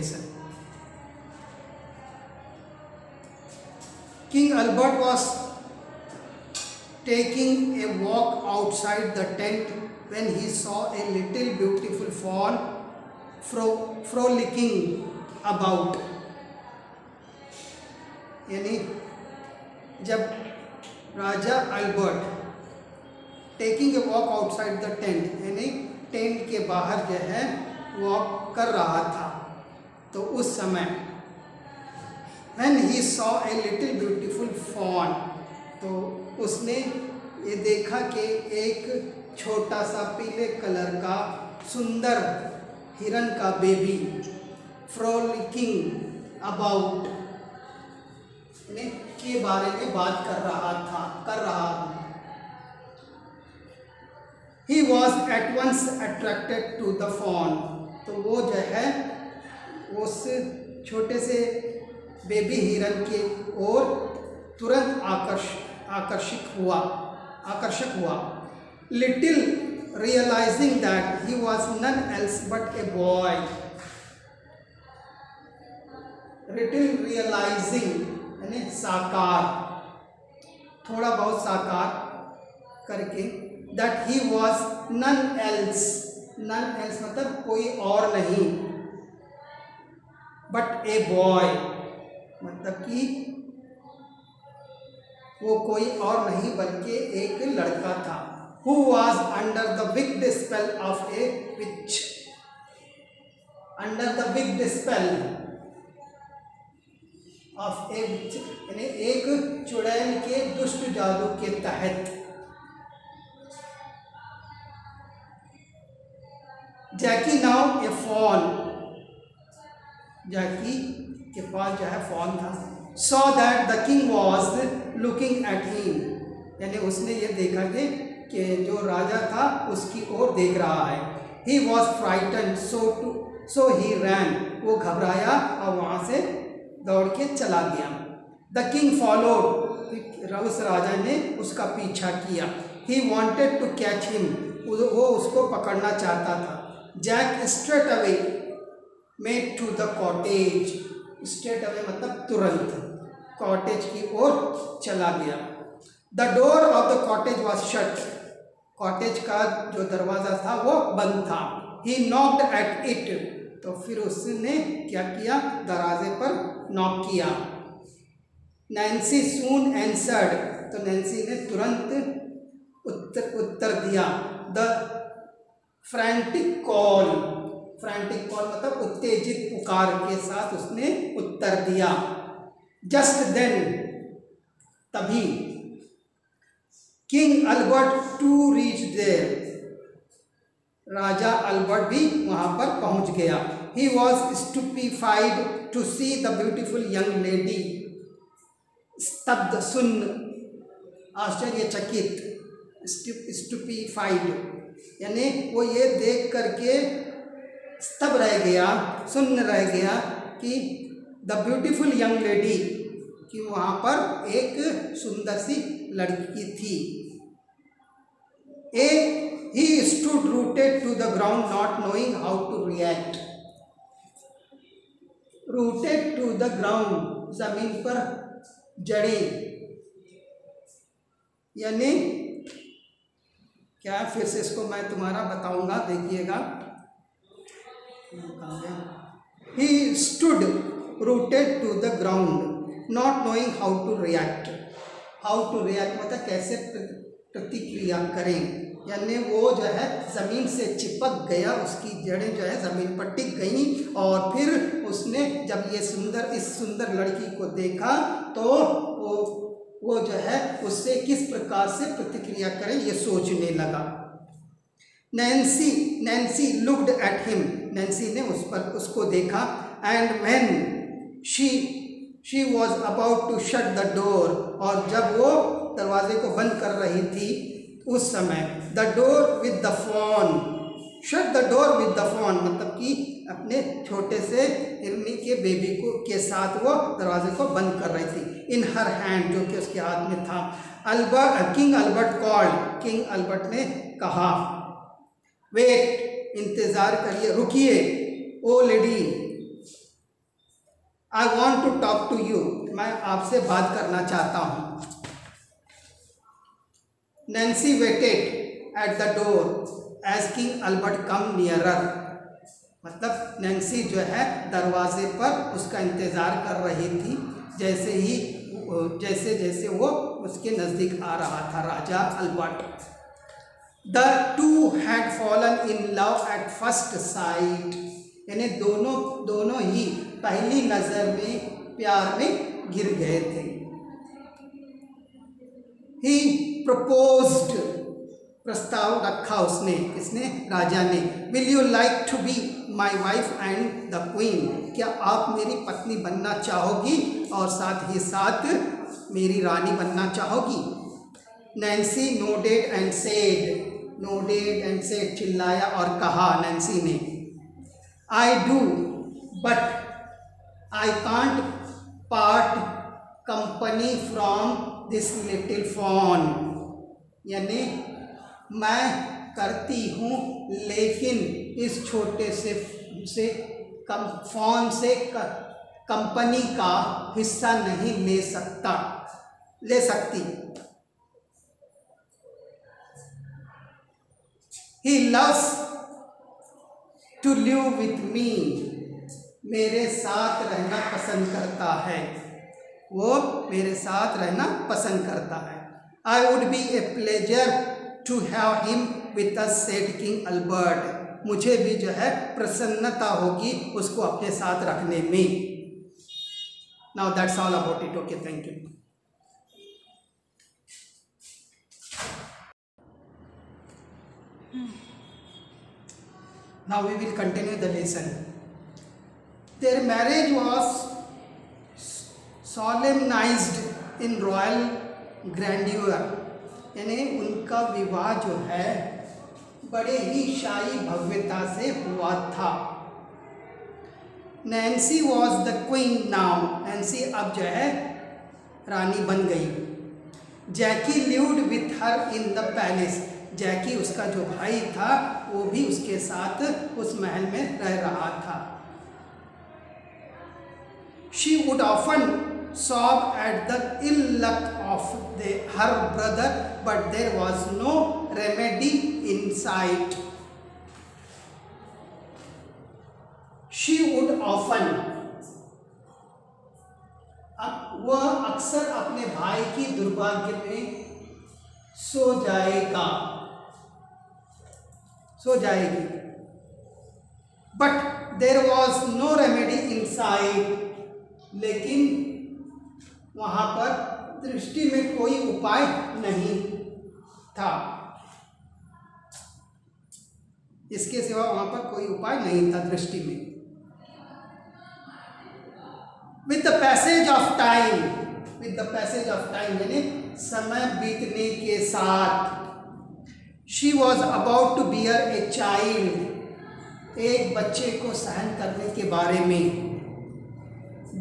location. King Albert was taking a walk outside the tent when he saw a little beautiful fawn frolicking about. यानी जब राजा Albert taking a walk outside the tent यानी tent के बाहर जो है walk कर रहा था, तो उस समय when he saw a little beautiful fawn, तो उसने ये देखा कि एक छोटा सा पीले कलर का सुंदर हिरन का बेबी फ्रोलिकिंग अबाउट के बारे में बात कर रहा He was at once attracted to the fawn, तो वो जो है उस छोटे से बेबी हिरन के ओर तुरंत आकर्षक हुआ. Little realizing that he was none else but a boy. Little realizing यानी साकार, थोड़ा बहुत साकार करके, that he was none else मतलब कोई और नहीं, but a boy मतलब कि वो कोई और नहीं बल्कि एक लड़का था. Who was under the wicked spell of a witch. Under the wicked spell of a witch यानी एक चुड़ैल के दुष्ट जादू के तहत. जैकी नाउ ए फॉन, जैकी के पास जो है फॉन था. Saw that the king was looking at him यानी उसने ये देखा कि जो राजा था उसकी ओर देख रहा है. ही वॉज फ्राइटन सो ही रैन, वो घबराया और वहाँ से दौड़ के चला गया. द किंग फॉलोड, उस राजा ने उसका पीछा किया. He wanted to catch him, वो उसको पकड़ना चाहता था. Jack straight away made to the cottage, straight away मतलब तुरंत कॉटेज की ओर चला गया. The door of the cottage was shut, cottage का जो दरवाज़ा था वो बंद था. ही नॉक्ड एट इट, तो फिर उसने क्या किया, दरवाजे पर नॉक किया. नैन्सी सून एंसर्ड, तो नैन्सी ने तुरंत उत्तर दिया. द फ्रैंटिक कॉल मतलब उत्तेजित पुकार के साथ उसने उत्तर दिया. जस्ट देन, तभी, king Albert to reach there, राजा अल्बर्ट भी वहां पर पहुंच गया. He was stupefied to see the beautiful young lady, स्तब्ध, सुन्न, आश्चर्यचकित. स्टूपिफाइड यानी वो ये देख करके स्तब्ध रह गया, सुन्न रह गया कि द ब्यूटीफुल यंग लेडी, कि वहाँ पर एक सुंदर सी लड़की थी. He stood rooted to the ground not knowing how to react. Rooted to the ground, जमीन पर जड़े, यानी क्या, फिर से इसको मैं तुम्हारा बताऊंगा, देखिएगा. He stood rooted to the ground, not knowing how to react. How to react मतलब कैसे प्रतिक्रिया करें, यानी वो जो है ज़मीन से चिपक गया, उसकी जड़ें जो है ज़मीन पर टिक गई. और फिर उसने जब ये इस सुंदर लड़की को देखा तो वो जो है उससे किस प्रकार से प्रतिक्रिया करें ये सोचने लगा. Nancy looked at him, Nancy ने उसको देखा. And when she was about to shut the door, और जब वो दरवाजे को बंद कर रही थी उस समय, the door with the fawn, shut the door with the fawn मतलब कि अपने छोटे से हिरनी के बेबी के साथ वो दरवाजे को बंद कर रही थी. इन हर हैंड, जो कि उसके हाथ में था. King Albert called, King Albert ने कहा, वेट, इंतज़ार करिए, रुकिए. O lady, I want to talk to you, मैं आपसे बात करना चाहता हूँ। Nancy waited at the door as King Albert come nearer, मतलब नैन्सी जो है दरवाजे पर उसका इंतज़ार कर रही थी जैसे जैसे वो उसके नज़दीक आ रहा था राजा Albert. The two had fallen in love at first sight, यानी दोनों ही पहली नज़र में प्यार में गिर गए थे। ही प्रपोज्ड, प्रस्ताव रखा उसने, किसने? राजा ने। Will you like to be my wife and the queen, क्या आप मेरी पत्नी बनना चाहोगी और साथ ही साथ मेरी रानी बनना चाहोगी? नैन्सी नोडेड एंड सेड, चिल्लाया और कहा नैन्सी ने, I do but I can't part company from this little fawn, यानी मैं करती हूँ लेकिन इस छोटे से फॉन से कंपनी का हिस्सा नहीं ले सकती। He loves to live with me, मेरे साथ रहना पसंद करता है, वो मेरे साथ रहना पसंद करता है। I would be a pleasure to have him with us, said King Albert, मुझे भी जो है प्रसन्नता होगी उसको अपने साथ रखने में। Now that's all about it. Okay, thank you. Now we will continue the lesson. Their marriage was solemnized in royal grandeur, यानी उनका विवाह जो है बड़े ही शाही भव्यता से हुआ था। Nancy was the queen now, Nancy अब जो है रानी बन गई। Jackie lived with her in the palace, Jackie उसका जो भाई था वो भी उसके साथ उस महल में रह रहा था। She would often sob at the ill luck of her brother, but there was no remedy in sight. She would often, वह अक्सर अपने भाई की दुर्भाग्य में सो जाएगी। But there was no remedy in sight, लेकिन वहाँ पर दृष्टि में कोई उपाय नहीं था, इसके सिवा वहाँ पर कोई उपाय नहीं था दृष्टि में। With the passage of time यानी समय बीतने के साथ, she was about to bear a child, एक बच्चे को सहन करने के बारे में।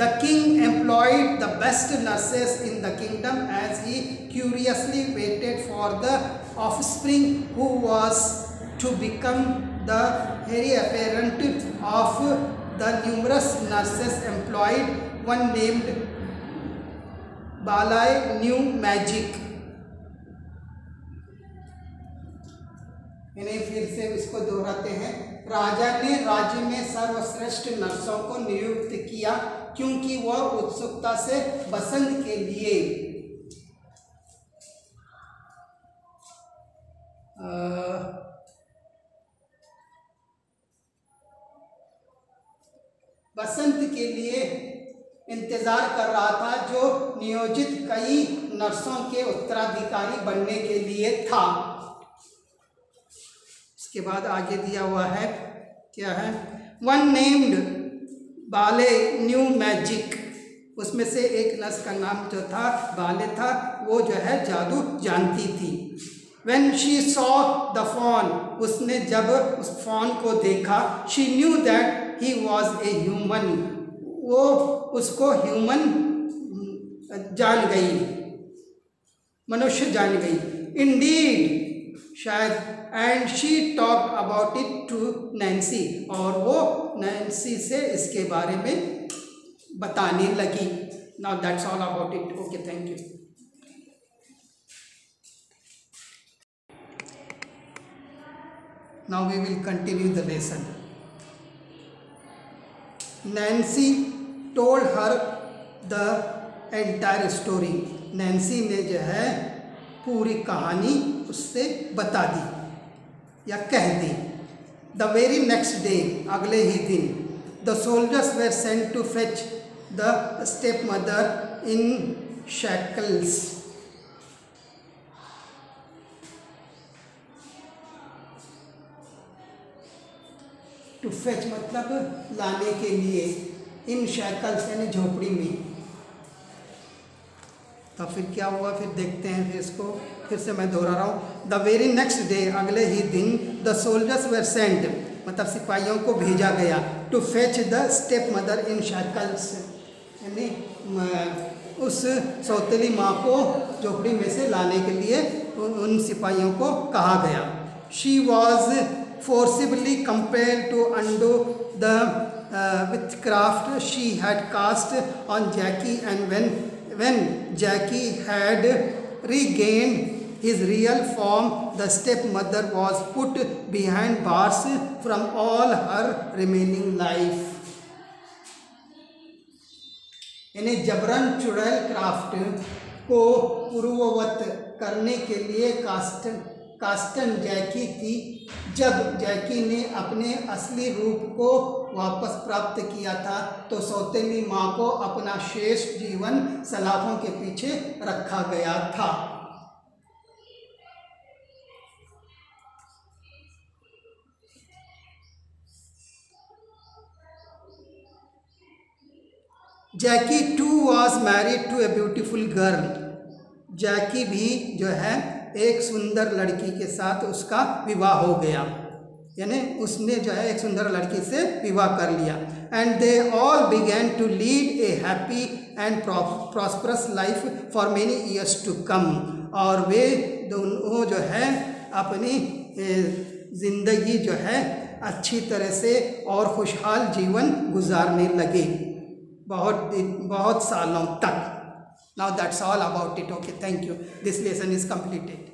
The king employed the best nurses in the kingdom as he curiously waited for the offspring who was to become the heir apparent of the numerous nurses employed. One named Balai knew magic. इन्हें फिर से इसको दोहराते हैं। राजा ने राज्य में सर्वश्रेष्ठ नर्सों को नियुक्त किया क्योंकि वह उत्सुकता से बसंत के लिए इंतजार कर रहा था, जो नियोजित कई नर्सों के उत्तराधिकारी बनने के लिए था। इसके बाद आगे दिया हुआ है, क्या है? वन नेम्ड बाले न्यू मैजिक, उसमें से एक नर्स का नाम जो था बाले था, वो जो है जादू जानती थी। When she saw the fawn, उसने जब उस फॉन को देखा, she knew that he was a human, वो उसको ह्यूमन जान गई, मनुष्य जान गई। Indeed, शायद, and she talked about it to Nancy, और वो नैन्सी से इसके बारे में बताने लगी। Now that's all about it. Okay, thank you. Now we will continue the lesson. Nancy told her the entire story. Nancy ने जो है पूरी कहानी उससे बता दी या कह दी। द वेरी नेक्स्ट डे, अगले ही दिन, the soldiers were sent to fetch the step mother in shackles. To fetch मतलब लाने के लिए, इन शैकल्स यानी झोपड़ी में। तो फिर क्या हुआ, फिर देखते हैं। फिर इसको फिर से मैं दोहरा रहा हूँ। द वेरी नेक्स्ट डे, अगले ही दिन, द सोल्जर्स वेर सेंट मतलब सिपाहियों को भेजा गया, to fetch the step mother in shackles यानी उस सौतेली माँ को झोपड़ी में से लाने के लिए उन सिपाहियों को कहा गया। She was forcibly compelled to undo the witchcraft she had cast on Jackie, and when Jackie had regained his real form, the stepmother was put behind bars from all her remaining life. यानी जबरन चुड़ैल craft को पूर्ववत करने के लिए कास्टन जैकी थी। जब जैकी ने अपने असली रूप को वापस प्राप्त किया था तो सौतेली माँ को अपना शेष जीवन सलाखों के पीछे रखा गया था। Jackie too was married to a beautiful girl. Jackie भी जो है एक सुंदर लड़की के साथ उसका विवाह हो गया, यानी उसने जो है एक सुंदर लड़की से विवाह कर लिया। And they all began to lead a happy and prosperous life for many years to come. और वे दोनों जो है अपनी ज़िंदगी जो है अच्छी तरह से और खुशहाल जीवन गुजारने लगे बहुत सालों तक। Now that's all about it. Okay, thank you. This lesson is completed.